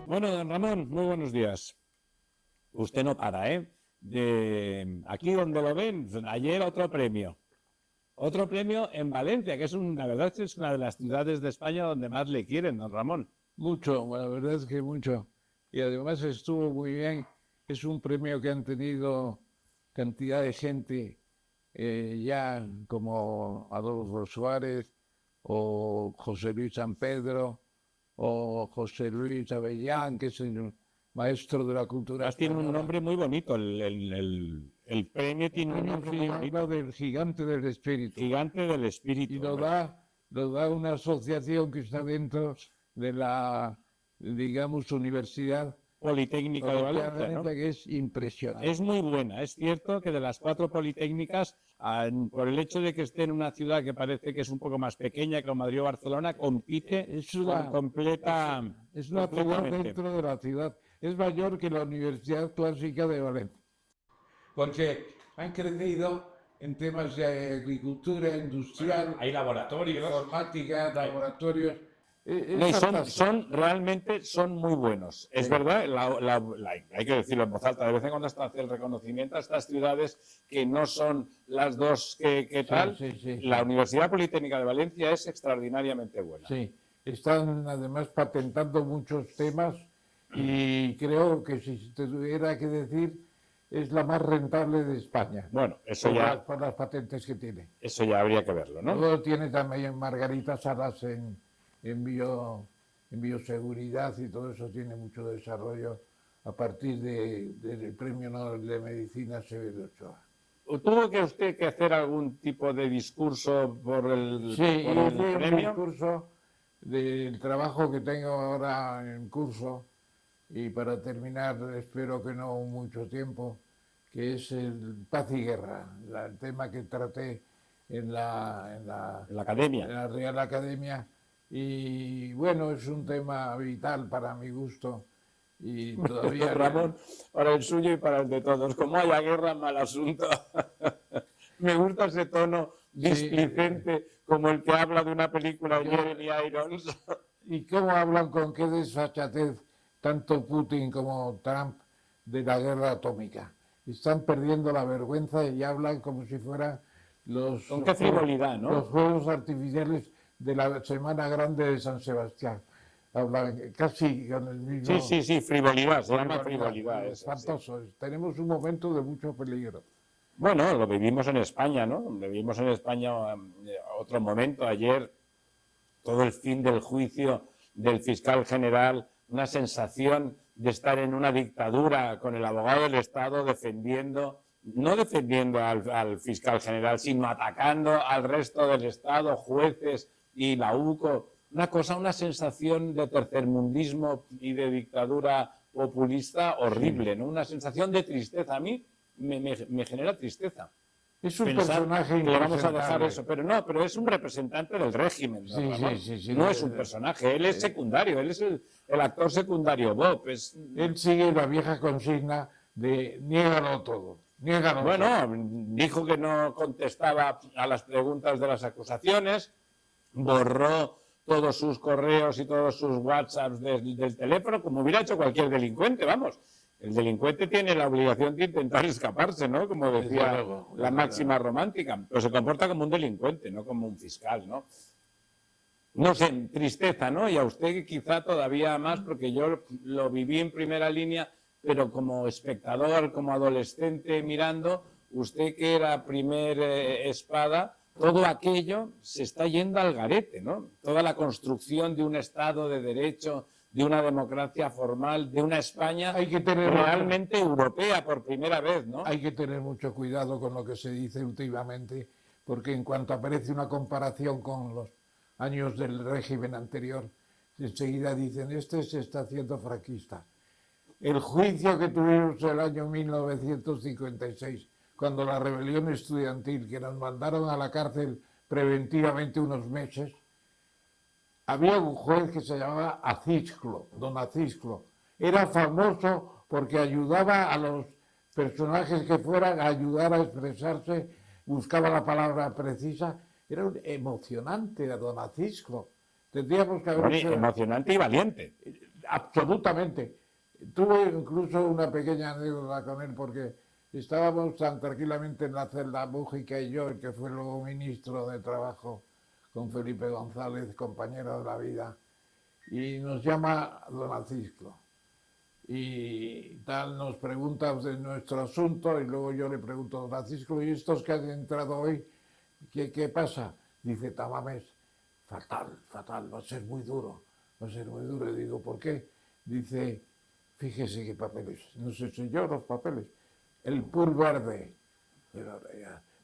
Bueno, don Ramón, muy buenos días. Usted no para, ¿eh? Aquí donde lo ven, ayer otro premio. Otro premio en Valencia, que la verdad es que es una de las ciudades de España donde más le quieren, don Ramón. Mucho, la verdad es que mucho. Y además estuvo muy bien. Es un premio que han tenido cantidad de gente ya como Adolfo Suárez o José Luis San Pedro o José Luis Avellán, que es el maestro de la cultura Además tiene un española. nombre muy bonito, el premio tiene un nombre muy bonito. Habla del gigante del espíritu. Gigante del espíritu. Y lo da una asociación que está dentro de la, digamos, universidad. Politécnica de Valencia, ¿no? Que es impresionante. Es muy buena. Es cierto que de las 4 politécnicas, por el hecho de que esté en una ciudad que parece que es un poco más pequeña que Madrid o Barcelona, compite completa. Es una ciudad dentro de la ciudad. Es mayor que la Universidad Clásica de Valencia. Porque han crecido en temas de agricultura industrial, Hay laboratorios. informática, laboratorios. No, realmente son muy buenos. Es verdad, hay que decirlo en voz alta, de vez en cuando hasta hacer el reconocimiento a estas ciudades que no son las dos que tal. La Universidad Politécnica de Valencia es extraordinariamente buena. Sí, están además patentando muchos temas y creo que si te tuviera que decir, es la más rentable de España. Bueno, eso ya... Por las patentes que tiene. Eso ya habría que verlo, ¿no? Luego tiene también Margarita Salas en bioseguridad y todo eso tiene mucho desarrollo a partir del Premio Nobel de Medicina Severo Ochoa. ¿Tuvo que usted que hacer algún tipo de discurso por el premio? Un discurso del trabajo que tengo ahora en curso y para terminar, espero que no mucho tiempo, que es el paz y guerra, el tema que traté en la Academia. En la Real Academia. Y bueno, es un tema vital para mi gusto. Y todavía. Ramón, para el suyo y para el de todos. Como haya guerra, mal asunto. Me gusta ese tono displicente, como el que habla de una película de Jeremy Irons. ¿Y cómo hablan con qué desfachatez tanto Putin como Trump de la guerra atómica? Están perdiendo la vergüenza y hablan como si fueran los. Con qué frivolidad, ¿no? Los fuegos artificiales de la Semana Grande de San Sebastián. Hablan casi con el mismo. Sí, frivolidad, se llama frivolidad. Es espantoso. Sí. Tenemos un momento de mucho peligro. Bueno, lo vivimos en España, ¿no? Vivimos en España otro momento, ayer, todo el fin del juicio del fiscal general, una sensación de estar en una dictadura con el abogado del Estado no defendiendo al fiscal general, sino atacando al resto del Estado, jueces y la UCO. Una sensación de tercermundismo y de dictadura populista horrible, ¿no? Una sensación de tristeza. A mí me genera tristeza. Es un personaje que le vamos a dejar eso, pero es un representante del régimen. Sí, no es un personaje, él es secundario, él es el actor secundario Bob. Él sigue la vieja consigna de niégalo todo. Bueno, dijo que no contestaba a las preguntas de las acusaciones, borró todos sus correos y todos sus WhatsApps del teléfono, como hubiera hecho cualquier delincuente, vamos. El delincuente tiene la obligación de intentar escaparse, ¿no? Como decía la máxima romántica. Pero se comporta como un delincuente, no como un fiscal, ¿no? No sé, tristeza, ¿no? Y a usted quizá todavía más, porque yo lo viví en primera línea, pero como espectador, como adolescente mirando, usted que era primer espada, todo aquello se está yendo al garete, ¿no? Toda la construcción de un Estado de Derecho, de una democracia formal, de una España realmente europea por primera vez, ¿no? Hay que tener mucho cuidado con lo que se dice últimamente, porque en cuanto aparece una comparación con los años del régimen anterior, enseguida dicen, este se está haciendo franquista. El juicio que tuvimos el año 1956, cuando la rebelión estudiantil, que nos mandaron a la cárcel preventivamente unos meses, había un juez que se llamaba Acisclo, don Acisclo. Era famoso porque ayudaba a los personajes que fueran a ayudar a expresarse, buscaba la palabra precisa. Era emocionante a don Acisclo. Tendríamos que haber emocionante y valiente. absolutamente. Tuve incluso una pequeña anécdota con él porque estábamos tan tranquilamente en la celda, Mújica y yo, el que fue luego ministro de Trabajo, con Felipe González, compañero de la vida, y nos llama don Acisclo. Y tal, nos pregunta de nuestro asunto y luego yo le pregunto a don Acisclo, ¿y estos que han entrado hoy, qué pasa? Dice Tamames, fatal, va a ser muy duro, va a ser muy duro. Y digo, ¿por qué? Dice, fíjese qué papeles, no sé si yo los papeles, el PUR verde,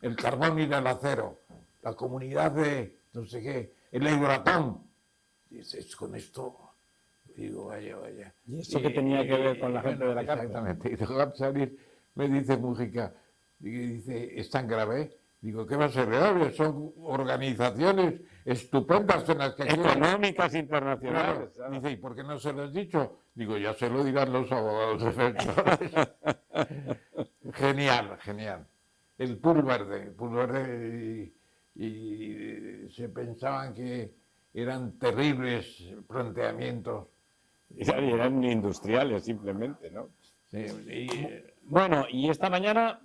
el carbón y el acero, la comunidad de no sé qué, el Euratom. Dices, con esto, digo, vaya. ¿Y eso qué tenía que ver con la gente de la cárcel? Exactamente, y dejar salir, me dice Mújica, dice, ¿es tan grave? Digo, ¿qué va a ser grave? Son organizaciones estupendas en las que... Económicas internacionales. Claro. Dice, ¿y por qué no se lo has dicho? Digo, ya se lo dirán los abogados defensores. Genial. El PUR verde, y se pensaban que eran terribles planteamientos. Eran industriales, simplemente, ¿no? Sí, bueno, y esta mañana,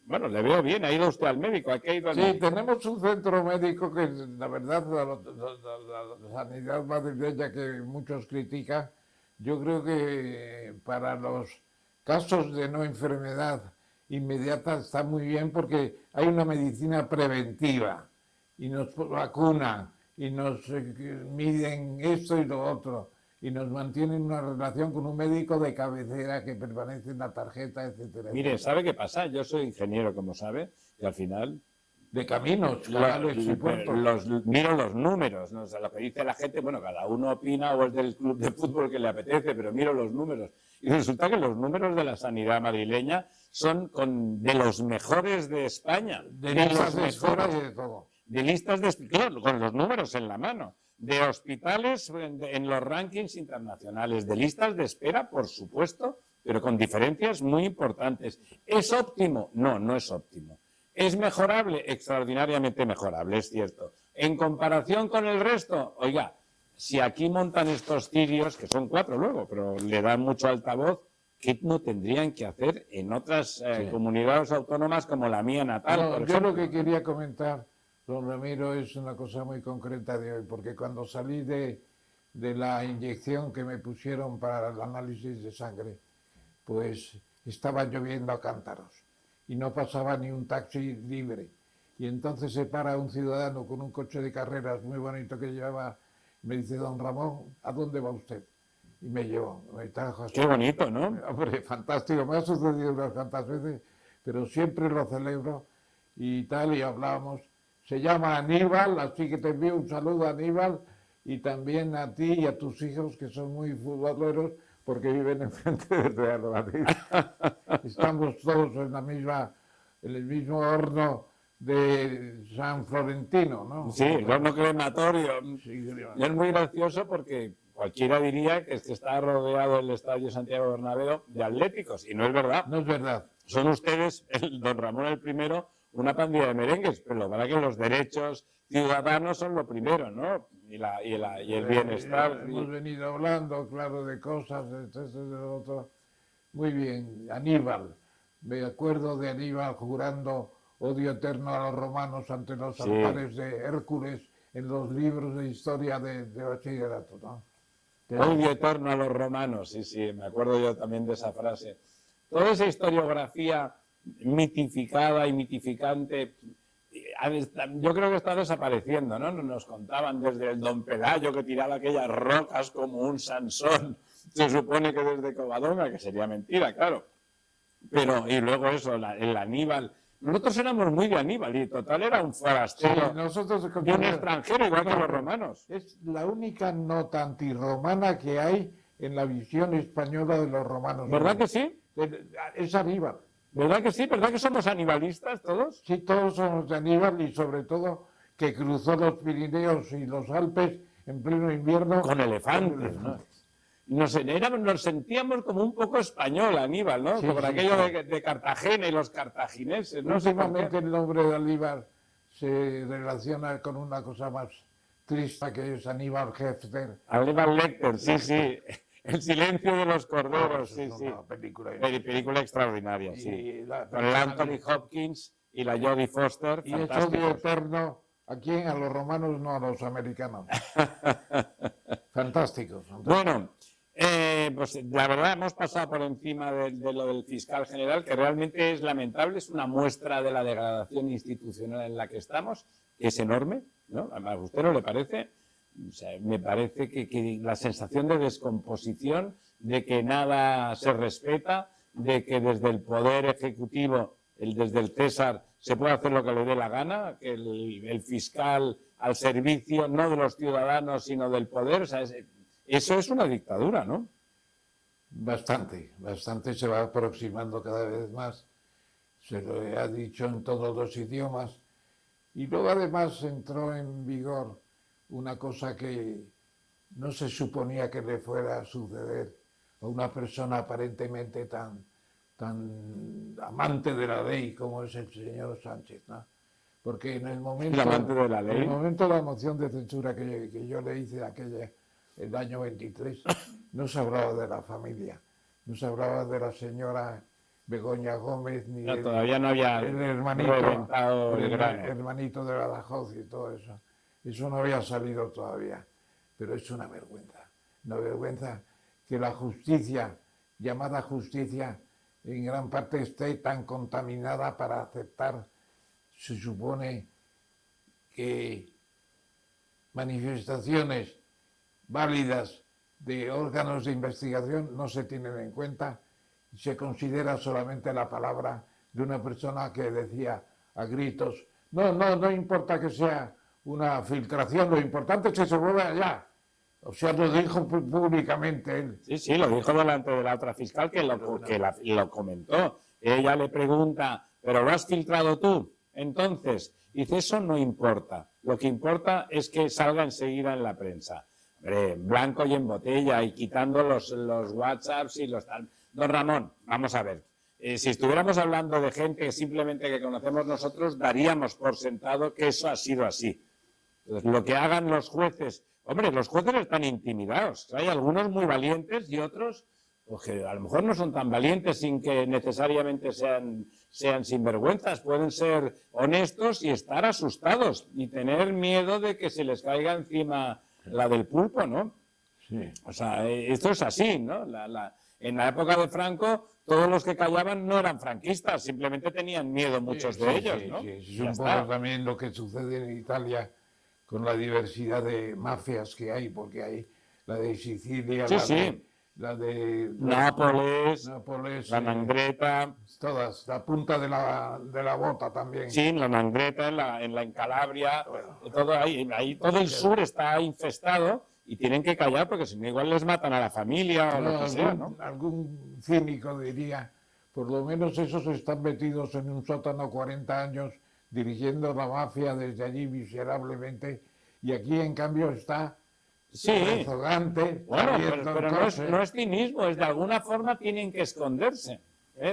bueno, le veo bien, ha ido usted al médico, ¿a qué ha ido al sí, médico? tenemos un centro médico que, la verdad, la sanidad madrileña que muchos critican, yo creo que para los casos de no enfermedad inmediata está muy bien porque hay una medicina preventiva y nos vacunan y nos miden esto y lo otro y nos mantienen una relación con un médico de cabecera que permanece en la tarjeta, etcétera. Mire, ¿sabe qué pasa? Yo soy ingeniero, como sabe, y al final de caminos, canales y puertos. Miro los números, ¿no? O sea, lo que dice la gente, bueno, cada uno opina o es del club de fútbol que le apetece, pero miro los números. Y resulta que los números de la sanidad madrileña son de los mejores de España. De listas de espera y de todo. De listas de espera, con los números en la mano. De hospitales en los rankings internacionales. De listas de espera, por supuesto, pero con diferencias muy importantes. ¿Es óptimo? No, no es óptimo. ¿Es mejorable? Extraordinariamente mejorable, es cierto. En comparación con el resto, oiga, si aquí montan estos cirios, que son 4 luego, pero le dan mucho altavoz, ¿qué no tendrían que hacer en otras comunidades autónomas como la mía natal? No, yo lo que quería comentar, don Ramiro, es una cosa muy concreta de hoy, porque cuando salí de la inyección que me pusieron para el análisis de sangre, pues estaba lloviendo a cántaros y no pasaba ni un taxi libre. Y entonces se para un ciudadano con un coche de carreras muy bonito que llevaba, y me dice, don Ramón, ¿a dónde va usted? Y me llevó, me trajo hasta... Qué bonito, ¿no? Hombre, fantástico, me ha sucedido unas cuantas veces, pero siempre lo celebro y tal, y hablábamos. Se llama Aníbal, así que te envío un saludo a Aníbal y también a ti y a tus hijos que son muy futboleros, porque viven enfrente del Real Madrid. Estamos todos en el mismo horno de San Florentino, ¿no? Sí, el horno crematorio. Sí, y es muy gracioso porque cualquiera diría que está rodeado el Estadio Santiago Bernabéu de atléticos, y no es verdad. No es verdad. Son ustedes, don Ramón el primero, una pandilla de merengues, pero lo verdad que los derechos ciudadanos son lo primero, ¿no? Y el bienestar. Hemos venido hablando, claro, de cosas, de lo otro. Muy bien, Aníbal. Me acuerdo de Aníbal jurando odio eterno a los romanos ante los altares de Hércules en los libros de historia de bachillerato, ¿no? Odio eterno a los romanos, sí, me acuerdo yo también de esa frase. Toda esa historiografía mitificada y mitificante, yo creo que está desapareciendo, ¿no? Nos contaban desde el Don Pelayo que tiraba aquellas rocas como un Sansón, se supone que desde Covadonga, que sería mentira, claro. Pero, y luego eso, el Aníbal. Nosotros éramos muy de Aníbal y total era un forastero, de un extranjero, igual que los romanos. Es la única nota antirromana que hay en la visión española de los romanos. ¿Verdad que sí? Es Aníbal. ¿Verdad que sí? ¿Verdad que somos anibalistas todos? Sí, todos somos de Aníbal y sobre todo que cruzó los Pirineos y los Alpes en pleno invierno. Con elefantes, ¿no? Nos sentíamos como un poco español, Aníbal, ¿no? Sí, por sí, aquello sí. De Cartagena y los cartagineses, ¿no? Últimamente el nombre de Aníbal se relaciona con una cosa más triste que es Aníbal Lecter. Aníbal Lecter, sí, sí. El silencio de los corderos, sí, Es sí. una película. Película extraordinaria, sí. Y la Con el Anthony Hopkins y la Jodie Foster, y es odio fantásticos. eterno ¿a quién? A los romanos, no a los americanos. Fantásticos. Bueno, pues la verdad hemos pasado por encima de lo del fiscal general, que realmente es lamentable, es una muestra de la degradación institucional en la que estamos, que es enorme, ¿no? ¿A usted no le parece? O sea, me parece que la sensación de descomposición, de que nada se respeta, de que desde el poder ejecutivo, desde el César, se puede hacer lo que le dé la gana, que el fiscal al servicio no de los ciudadanos, sino del poder. O sea, eso es una dictadura, ¿no? Bastante, bastante se va aproximando cada vez más. Se lo ha dicho en todos los idiomas. Y luego además entró en vigor una cosa que no se suponía que le fuera a suceder a una persona aparentemente tan amante de la ley como es el señor Sánchez, ¿no? Porque en el momento, amante de la ley. en el momento de la moción de censura que yo le hice el año 23, no se hablaba de la familia, no se hablaba de la señora Begoña Gómez, ni No, todavía no había el hermanito, reventado el grano. hermanito de Badajoz y todo eso. Eso no había salido todavía, pero es una vergüenza que la justicia, llamada justicia, en gran parte esté tan contaminada para aceptar, se supone que manifestaciones válidas de órganos de investigación no se tienen en cuenta y se considera solamente la palabra de una persona que decía a gritos, no importa que sea una filtración, lo importante es que se mueva allá. O sea, lo dijo públicamente él. Sí, sí, lo dijo delante de la otra fiscal que lo comentó. Ella le pregunta, ¿pero lo has filtrado tú? Entonces, dice, eso no importa. Lo que importa es que salga enseguida en la prensa. Hombre, en blanco y en botella y quitando los WhatsApps y los tal. Don Ramón, vamos a ver. Si estuviéramos hablando de gente simplemente que conocemos nosotros, daríamos por sentado que eso ha sido así. Entonces, lo que hagan los jueces, hombre, los jueces están intimidados. Hay algunos muy valientes y otros pues, que a lo mejor no son tan valientes sin que necesariamente sean sinvergüenzas. Pueden ser honestos y estar asustados y tener miedo de que se les caiga encima la del pulpo, ¿no? Sí. O sea, esto es así, ¿no? En la época de Franco, todos los que callaban no eran franquistas, simplemente tenían miedo muchos de ellos, ¿no? Sí, es un poco también lo que sucede en Italia con la diversidad de mafias que hay, porque hay la de Sicilia, la de Nápoles, la 'Ndrangheta, todas, la punta de la bota también. Sí, la 'Ndrangheta, en Calabria, todo ahí todo el sur está infestado y tienen que callar porque si no igual les matan a la familia o lo que sea, ¿no? Algún cínico diría, por lo menos esos están metidos en un sótano 40 años dirigiendo la mafia desde allí miserablemente y aquí en cambio está rezagante. Bueno, pero no es cinismo, es de alguna forma tienen que esconderse.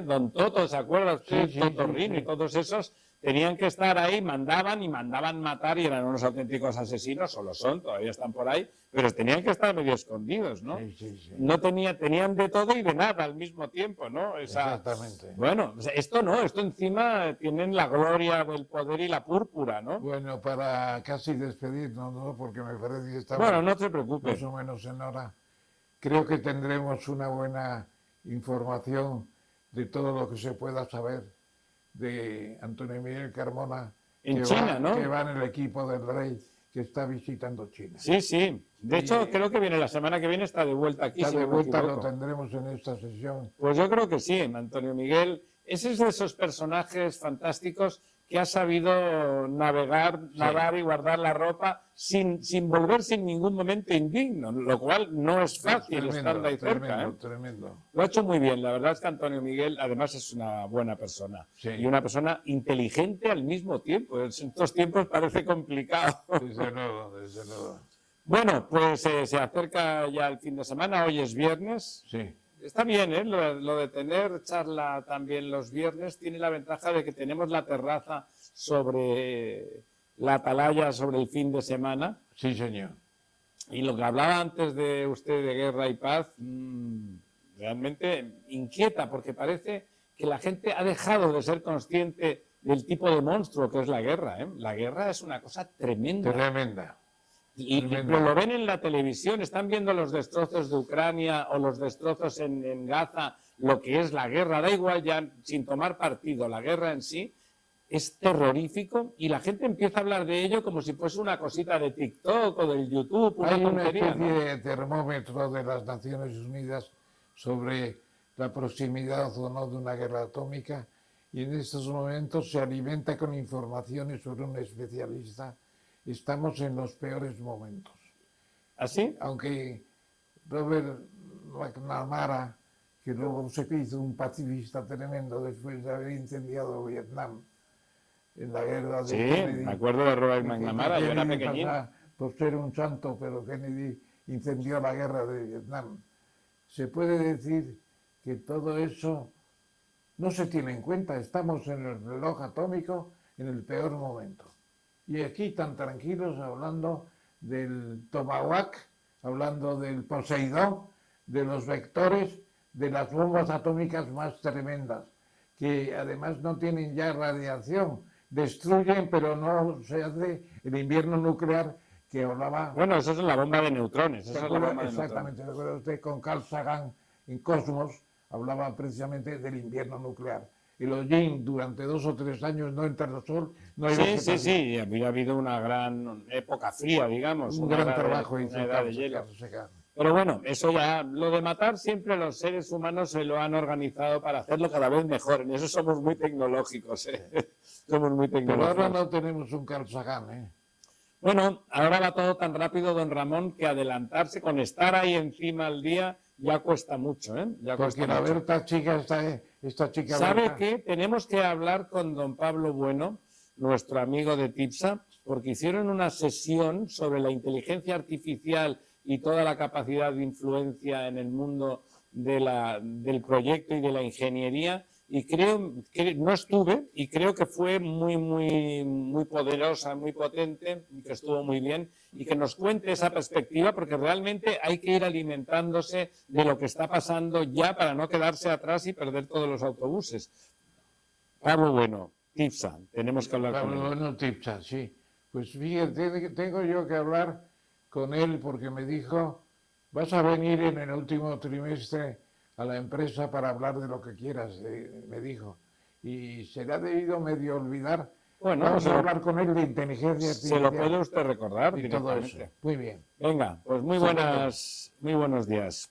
Don Toto, ¿se acuerda usted? Totorrino y todos esos tenían que estar ahí, mandaban matar y eran unos auténticos asesinos, o lo son, todavía están por ahí, pero tenían que estar medio escondidos, ¿no? No tenían de todo y de nada al mismo tiempo, ¿no? Exactamente. Bueno, esto no, esto encima tienen la gloria del poder y la púrpura, ¿no? Bueno, para casi despedirnos, ¿no? Porque me parece que estamos bueno, no se preocupe. Más o menos en hora. Creo que tendremos una buena información de todo lo que se pueda saber de Antonio Miguel Carmona, en China, ¿no? Que va en el equipo del rey, que está visitando China. Sí, sí. De hecho, creo que la semana que viene está de vuelta aquí. Está de vuelta, lo tendremos en esta sesión. Pues yo creo que sí, Antonio Miguel. Ese es de esos personajes fantásticos que ha sabido nadar y guardar la ropa sin volverse en ningún momento indigno, lo cual no es fácil estando ahí cerca. Tremendo. Lo ha hecho muy bien. La verdad es que Antonio Miguel, además, es una buena persona. Sí. Y una persona inteligente al mismo tiempo. En estos tiempos parece complicado. Desde luego. Bueno, pues se acerca ya el fin de semana. Hoy es viernes. Sí. Está bien, ¿eh? Lo de tener charla también los viernes tiene la ventaja de que tenemos la terraza sobre la atalaya sobre el fin de semana. Sí, señor. Y lo que hablaba antes de usted de guerra y paz, realmente inquieta, porque parece que la gente ha dejado de ser consciente del tipo de monstruo que es la guerra, ¿eh? La guerra es una cosa tremenda. Tremenda. Pero lo ven en la televisión, están viendo los destrozos de Ucrania o los destrozos en Gaza, lo que es la guerra, da igual ya sin tomar partido, la guerra en sí es terrorífico y la gente empieza a hablar de ello como si fuese una cosita de TikTok o del YouTube, una Hay una tontería, especie ¿no? de termómetro de las Naciones Unidas sobre la proximidad o no de una guerra atómica y en estos momentos se alimenta con informaciones sobre un especialista. Estamos en los peores momentos. ¿Así? Aunque Robert McNamara, que luego se hizo un pacifista tremendo después de haber incendiado Vietnam en la guerra de Sí, Kennedy. me acuerdo de Robert que McNamara, yo era Kennedy pequeñín. pasaba por ser un santo, pero Kennedy incendió la guerra de Vietnam. Se puede decir que todo eso no se tiene en cuenta. Estamos en el reloj atómico en el peor momento. Y aquí tan tranquilos hablando del Tomahawk, hablando del Poseidón, de los vectores, de las bombas atómicas más tremendas, que además no tienen ya radiación, destruyen, pero no se hace el invierno nuclear que hablaba. Bueno, eso es la bomba de neutrones. Esa es la bomba de Exactamente, neutrones. recuerda usted con Carl Sagan en Cosmos, hablaba precisamente del invierno nuclear. El hollín durante 2 o 3 años no entra el sol, no hay Sí, vegetación. sí, había habido una gran época fría, digamos. Un una gran edad de- trabajo una hizo edad de hielo. Carl Sagan. Pero bueno, eso ya, lo de matar siempre los seres humanos se lo han organizado para hacerlo cada vez mejor. En eso somos muy tecnológicos, ¿eh? Somos muy Pero tecnológicos. ahora no tenemos un Carl Sagan, ¿eh? Bueno, ahora va todo tan rápido, don Ramón, que adelantarse con estar ahí encima al día ya cuesta mucho, ¿eh? Ya Porque cuesta la mucho. Berta chica, esta chica ¿Sabe Berta, qué? Tenemos que hablar con don Pablo Bueno, nuestro amigo de TIPSA, porque hicieron una sesión sobre la inteligencia artificial y toda la capacidad de influencia en el mundo del proyecto y de la ingeniería, y creo que no estuve, y creo que fue muy poderosa, muy potente, y que estuvo muy bien, y que nos cuente esa perspectiva, porque realmente hay que ir alimentándose de lo que está pasando ya para no quedarse atrás y perder todos los autobuses. Pablo Bueno, TIPSA, tenemos que hablar con Pablo él. Bueno Tipsa, sí. Pues fíjate, tengo yo que hablar con él porque me dijo, vas a venir en el último trimestre a la empresa para hablar de lo que quieras, me dijo. Y será debido medio olvidar. Bueno, Vamos a hablar con él de inteligencia se lo puede artificial usted recordar y todo eso. directamente. Muy bien. Venga, pues muy Estupendo. buenos días.